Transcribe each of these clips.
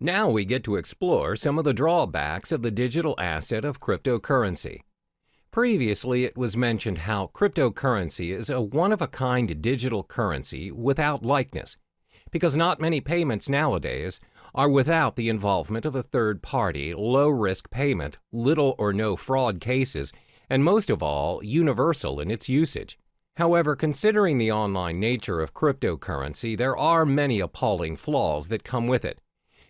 Now we get to explore some of the drawbacks of the digital asset of cryptocurrency. Previously, it was mentioned how cryptocurrency is a one-of-a-kind digital currency without likeness, because not many payments nowadays are without the involvement of a third party, low-risk payment, little or no fraud cases, and most of all, universal in its usage. However, considering the online nature of cryptocurrency, there are many appalling flaws that come with it.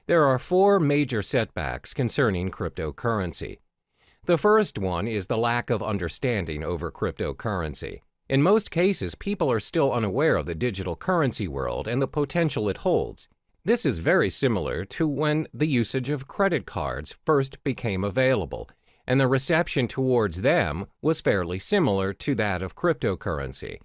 There are four major setbacks concerning cryptocurrency. The first one is the lack of understanding over cryptocurrency. In most cases, people are still unaware of the digital currency world and the potential it holds. This is very similar to when the usage of credit cards first became available, and the reception towards them was fairly similar to that of cryptocurrency.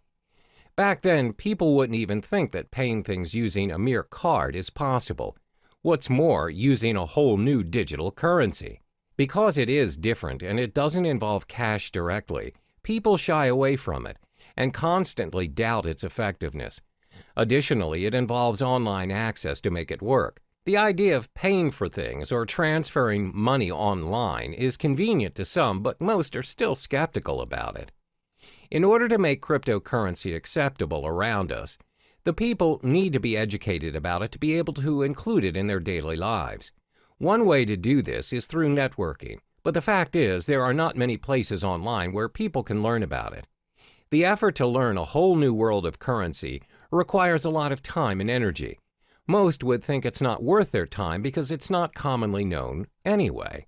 Back then, people wouldn't even think that paying things using a mere card is possible. What's more, using a whole new digital currency. Because it is different and it doesn't involve cash directly, people shy away from it and constantly doubt its effectiveness. Additionally, it involves online access to make it work. The idea of paying for things or transferring money online is convenient to some, but most are still skeptical about it. In order to make cryptocurrency acceptable around us, the people need to be educated about it to be able to include it in their daily lives. One way to do this is through networking, but the fact is there are not many places online where people can learn about it. The effort to learn a whole new world of currency requires a lot of time and energy. Most would think it's not worth their time because it's not commonly known anyway.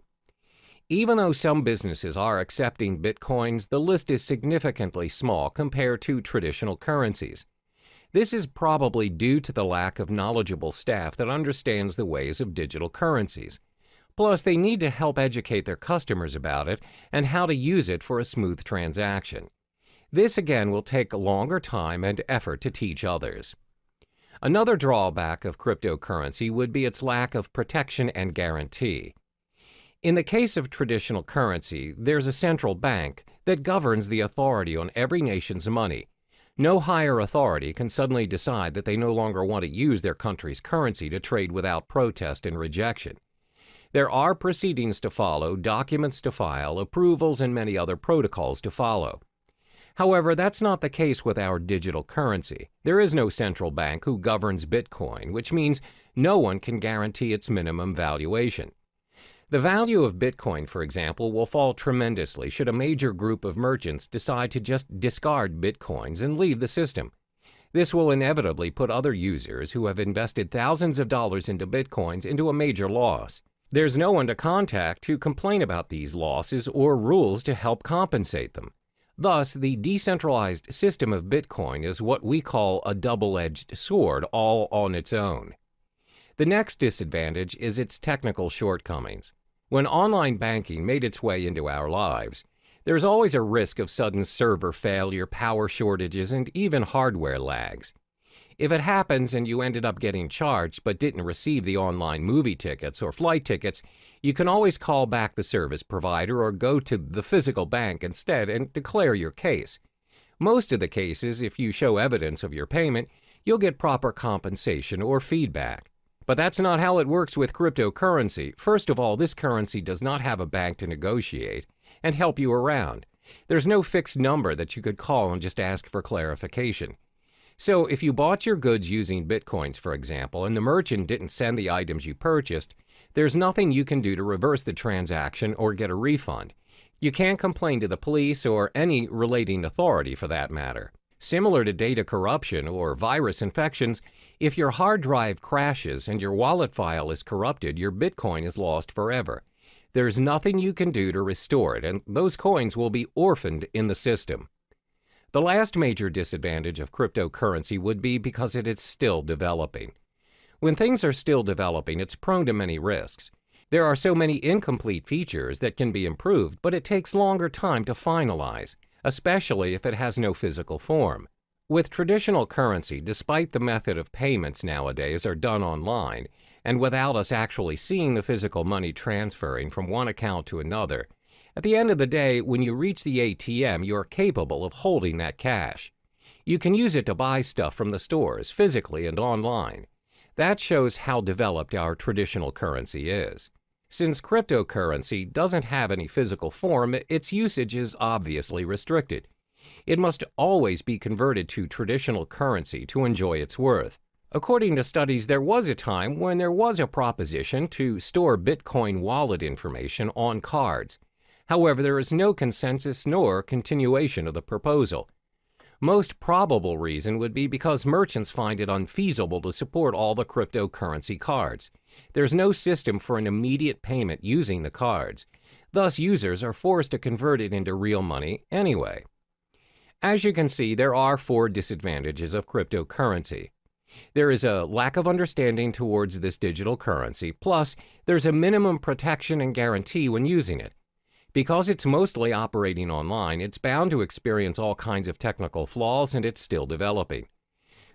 Even though some businesses are accepting bitcoins, the list is significantly small compared to traditional currencies. This is probably due to the lack of knowledgeable staff that understands the ways of digital currencies. Plus, they need to help educate their customers about it and how to use it for a smooth transaction. This again will take a longer time and effort to teach others. Another drawback of cryptocurrency would be its lack of protection and guarantee. In the case of traditional currency, there's a central bank that governs the authority on every nation's money. No higher authority can suddenly decide that they no longer want to use their country's currency to trade without protest and rejection. There are proceedings to follow, documents to file, approvals, and many other protocols to follow. However, that's not the case with our digital currency. There is no central bank who governs Bitcoin, which means no one can guarantee its minimum valuation. The value of Bitcoin, for example, will fall tremendously should a major group of merchants decide to just discard Bitcoins and leave the system. This will inevitably put other users who have invested thousands of dollars into Bitcoins into a major loss. There's no one to contact to complain about these losses or rules to help compensate them. Thus, the decentralized system of Bitcoin is what we call a double-edged sword all on its own. The next disadvantage is its technical shortcomings. When online banking made its way into our lives, there's always a risk of sudden server failure, power shortages, and even hardware lags. If it happens and you ended up getting charged but didn't receive the online movie tickets or flight tickets, you can always call back the service provider or go to the physical bank instead and declare your case. Most of the cases, if you show evidence of your payment, you'll get proper compensation or feedback. But that's not how it works with cryptocurrency. First of all, this currency does not have a bank to negotiate and help you around. There's no fixed number that you could call and just ask for clarification. So if you bought your goods using Bitcoins, for example, and the merchant didn't send the items you purchased, there's nothing you can do to reverse the transaction or get a refund. You can't complain to the police or any relating authority for that matter. Similar to data corruption or virus infections, if your hard drive crashes and your wallet file is corrupted, your Bitcoin is lost forever. There's nothing you can do to restore it, and those coins will be orphaned in the system. The last major disadvantage of cryptocurrency would be because it is still developing. When things are still developing, it's prone to many risks. There are so many incomplete features that can be improved, but it takes longer time to finalize, especially if it has no physical form. With traditional currency, despite the method of payments nowadays are done online, and without us actually seeing the physical money transferring from one account to another, at the end of the day, when you reach the ATM, you're capable of holding that cash. You can use it to buy stuff from the stores, physically and online. That shows how developed our traditional currency is. Since cryptocurrency doesn't have any physical form, its usage is obviously restricted. It must always be converted to traditional currency to enjoy its worth. According to studies, there was a time when there was a proposition to store Bitcoin wallet information on cards. However, there is no consensus nor continuation of the proposal. Most probable reason would be because merchants find it unfeasible to support all the cryptocurrency cards. There's no system for an immediate payment using the cards. Thus, users are forced to convert it into real money anyway. As you can see, there are 4 disadvantages of cryptocurrency. There is a lack of understanding towards this digital currency, plus there's a minimum protection and guarantee when using it. Because it's mostly operating online, it's bound to experience all kinds of technical flaws, and it's still developing.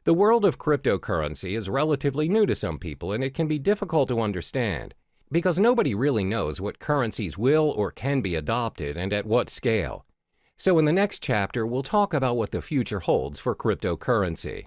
The world of cryptocurrency is relatively new to some people, and it can be difficult to understand, because nobody really knows what currencies will or can be adopted and at what scale. So in the next chapter, we'll talk about what the future holds for cryptocurrency.